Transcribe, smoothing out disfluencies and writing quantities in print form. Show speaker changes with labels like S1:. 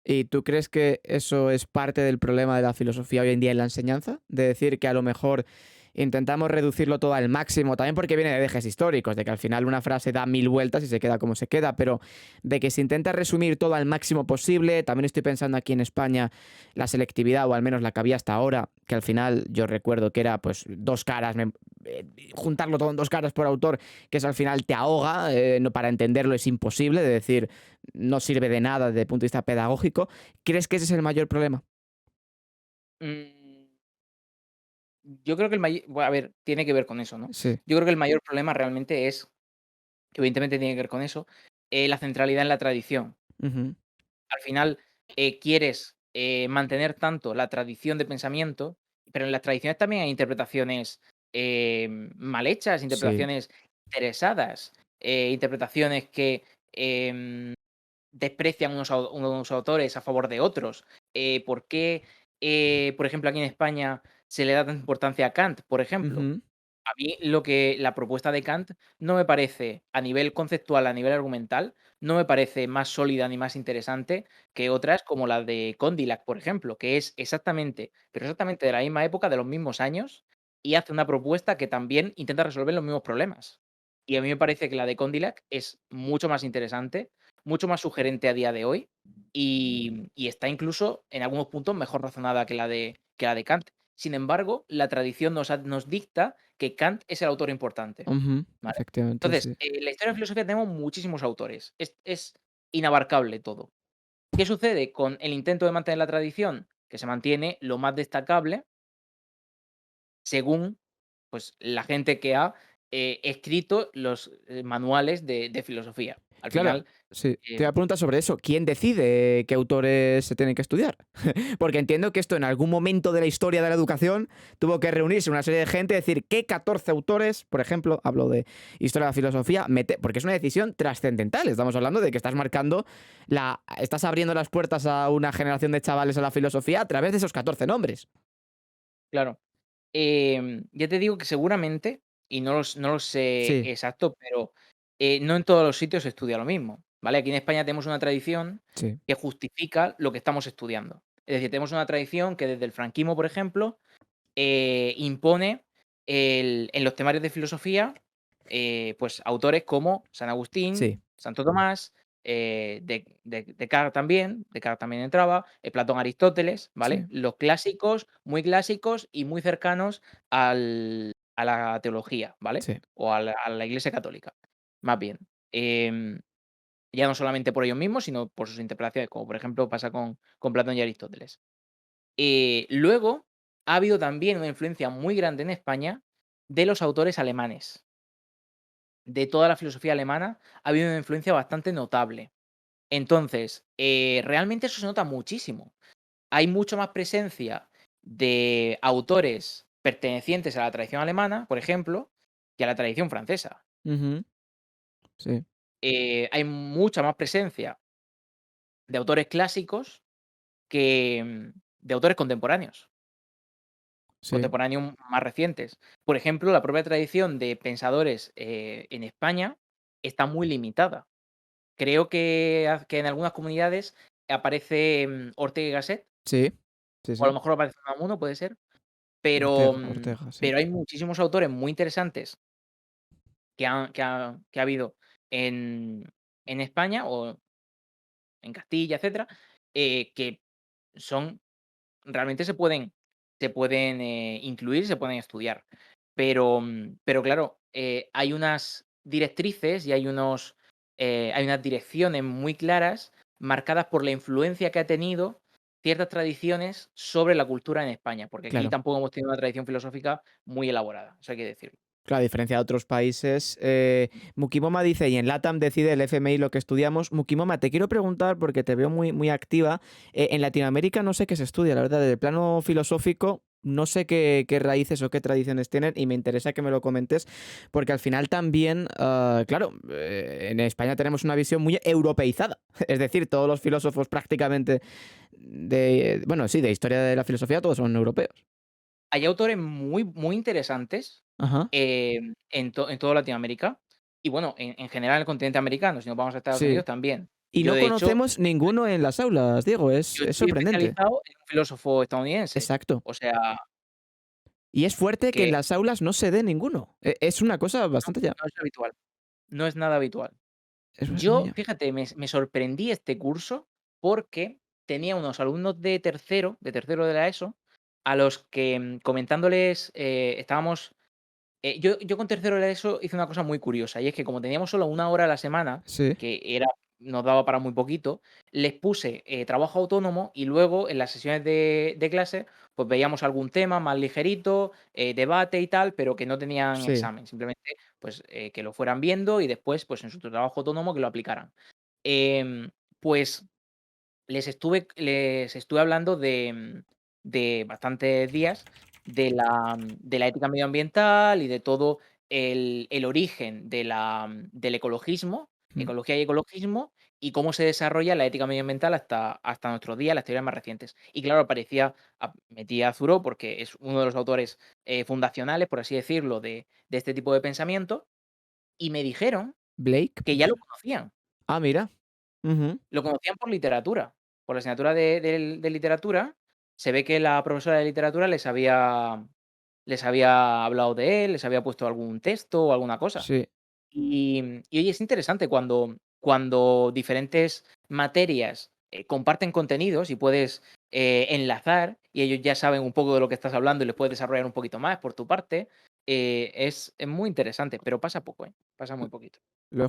S1: ¿Y tú crees que eso es parte del problema de la filosofía hoy en día en la enseñanza? De decir que a lo mejor intentamos reducirlo todo al máximo, también porque viene de ejes históricos, de que al final una frase da mil vueltas y se queda como se queda, pero de que se intenta resumir todo al máximo posible. También estoy pensando aquí en España la selectividad, o al menos la que había hasta ahora, que al final yo recuerdo que era pues dos caras, juntarlo todo en dos caras por autor, que eso al final te ahoga, no, para entenderlo es imposible, de decir, no sirve de nada desde el punto de vista pedagógico. ¿Crees que ese es el mayor problema?
S2: Mm, yo creo que el mayor, a ver, tiene que ver con eso, ¿no?
S1: Sí.
S2: Yo creo que el mayor problema realmente es, que evidentemente tiene que ver con eso, la centralidad en la tradición.
S1: Ujú.
S2: Al final, quieres, mantener tanto la tradición de pensamiento, pero en las tradiciones también hay interpretaciones, mal hechas,
S1: Sí.
S2: interpretaciones interesadas, interpretaciones que, em, desprecian unos autores a favor de otros. ¿Por qué, por ejemplo, aquí en España se le da tanta importancia a Kant, por ejemplo?
S1: Ujú.
S2: A mí la propuesta de Kant no me parece, a nivel conceptual, a nivel argumental, no me parece más sólida ni más interesante que otras como la de Condillac, por ejemplo, que es exactamente, pero exactamente de la misma época, de los mismos años, y hace una propuesta que también intenta resolver los mismos problemas. Y a mí me parece que la de Condillac es mucho más interesante, mucho más sugerente a día de hoy, y está incluso en algunos puntos mejor razonada que la de Kant. Sin embargo, la tradición nos dicta que Kant es el autor importante,
S1: Ujú.
S2: ¿vale?
S1: Efectivamente,
S2: Entonces,
S1: sí.
S2: en la historia de la filosofía tenemos muchísimos autores, es inabarcable todo. ¿Qué sucede con el intento de mantener la tradición? Que se mantiene lo más destacable según, pues, la gente que ha, escrito los, manuales de filosofía. Al
S1: Claro,
S2: final,
S1: sí. Te
S2: eh
S1: voy a preguntar sobre eso. ¿Quién decide qué autores se tienen que estudiar? Porque entiendo que esto en algún momento de la historia de la educación tuvo que reunirse una serie de gente y decir qué 14 autores, por ejemplo, hablo de historia de la filosofía, porque es una decisión trascendental. Estamos hablando de que estás abriendo las puertas a una generación de chavales a la filosofía a través de esos 14 nombres.
S2: claro. Ya te digo que seguramente, y no lo sé
S1: Sí,
S2: exacto, pero, no en todos los sitios se estudia lo mismo, ¿vale? Aquí en España tenemos una tradición
S1: sí,
S2: que justifica lo que estamos estudiando. Es decir, tenemos una tradición que desde el franquismo, por ejemplo, impone en los temarios de filosofía, pues autores como San Agustín,
S1: sí,
S2: Santo Tomás, Descartes también entraba, Platón, Aristóteles, ¿vale?
S1: sí.
S2: Los clásicos, muy clásicos y muy cercanos a la teología, ¿vale?
S1: Sí.
S2: O a la Iglesia católica, más bien. Em, ya no solamente por ellos mismos, sino por sus interpretaciones, como por ejemplo pasa con Platón y Aristóteles. Luego, ha habido también una influencia muy grande en España de los autores alemanes. De toda la filosofía alemana ha habido una influencia bastante notable. Entonces, realmente eso se nota muchísimo. Hay mucho más presencia de autores pertenecientes a la tradición alemana, por ejemplo, que a la tradición francesa.
S1: Ujú. Sí,
S2: Hay mucha más presencia de autores clásicos que, de autores contemporáneos.
S1: sí.
S2: Contemporáneos más recientes. Por ejemplo, la propia tradición de pensadores, en España está muy limitada. Creo que en algunas comunidades aparece, Ortega y Gasset,
S1: Sí, sí,
S2: o a lo
S1: sí.
S2: mejor aparece Unamuno, puede ser, pero,
S1: Ortega, Ortega, sí.
S2: pero hay muchísimos autores muy interesantes que ha habido en España o en Castilla, etcétera, que son realmente se pueden, incluir, se pueden estudiar. Pero claro, hay unas directrices y hay unas direcciones muy claras, marcadas por la influencia que ha tenido ciertas tradiciones sobre la cultura en España, porque aquí
S1: Claro.
S2: tampoco hemos tenido una tradición filosófica muy elaborada, eso hay que decirlo.
S1: Claro, a diferencia de otros países. Mukimoma dice, y en LATAM decide el FMI lo que estudiamos. Mukimoma, te quiero preguntar, porque te veo muy, muy activa. En Latinoamérica no sé qué se estudia, la verdad, desde el plano filosófico. No sé qué raíces o qué tradiciones tienen y me interesa que me lo comentes porque al final también, claro, en España tenemos una visión muy europeizada. Es decir, todos los filósofos prácticamente bueno, sí, de historia de la filosofía, todos son europeos.
S2: Hay autores muy, muy interesantes,
S1: Ajá.
S2: en toda Latinoamérica y bueno, en general en el continente americano, si nos vamos a Estados
S1: Sí,
S2: Unidos también.
S1: Y
S2: Yo,
S1: no
S2: de hecho,
S1: conocemos ninguno en las aulas, Diego,
S2: yo
S1: es
S2: estoy
S1: sorprendente.
S2: especializado en un filósofo estadounidense.
S1: Exacto.
S2: O sea,
S1: Y es fuerte que en
S2: que
S1: las aulas no se dé ninguno. Es una cosa
S2: no,
S1: bastante ya
S2: no es habitual, no es nada habitual.
S1: es bastante
S2: Yo,
S1: ya.
S2: fíjate, me sorprendí este curso porque tenía unos alumnos de tercero de la ESO, a los que, comentándoles, estábamos yo con tercero de eso hice una cosa muy curiosa, y es que como teníamos solo una hora a la semana,
S1: Sí,
S2: que era nos daba para muy poquito, les puse, trabajo autónomo y luego en las sesiones de clase, pues veíamos algún tema más ligerito, debate y tal, pero que no tenían
S1: sí.
S2: examen, simplemente, pues, que lo fueran viendo y después, pues, en su trabajo autónomo que lo aplicaran. Pues les estuve hablando de bastantes días de la ética medioambiental y de todo el origen del ecologismo,
S1: Mm.
S2: ecología y ecologismo, y cómo se desarrolla la ética medioambiental hasta nuestros días, las teorías más recientes. Y claro, metí a Thoreau porque es uno de los autores, fundacionales, por así decirlo, de este tipo de pensamiento, y me dijeron
S1: Blake,
S2: que
S1: puede
S2: ya lo
S1: ser.
S2: conocían.
S1: Ah, mira. Ujú.
S2: Lo conocían por literatura, por la asignatura de literatura. Se ve que la profesora de literatura les había hablado de él, les había puesto algún texto o alguna cosa.
S1: Sí.
S2: Y oye, es interesante cuando diferentes materias, comparten contenidos y puedes, enlazar, y ellos ya saben un poco de lo que estás hablando y les puedes desarrollar un poquito más por tu parte, es muy interesante, pero pasa poco, pasa muy poquito.
S1: Lo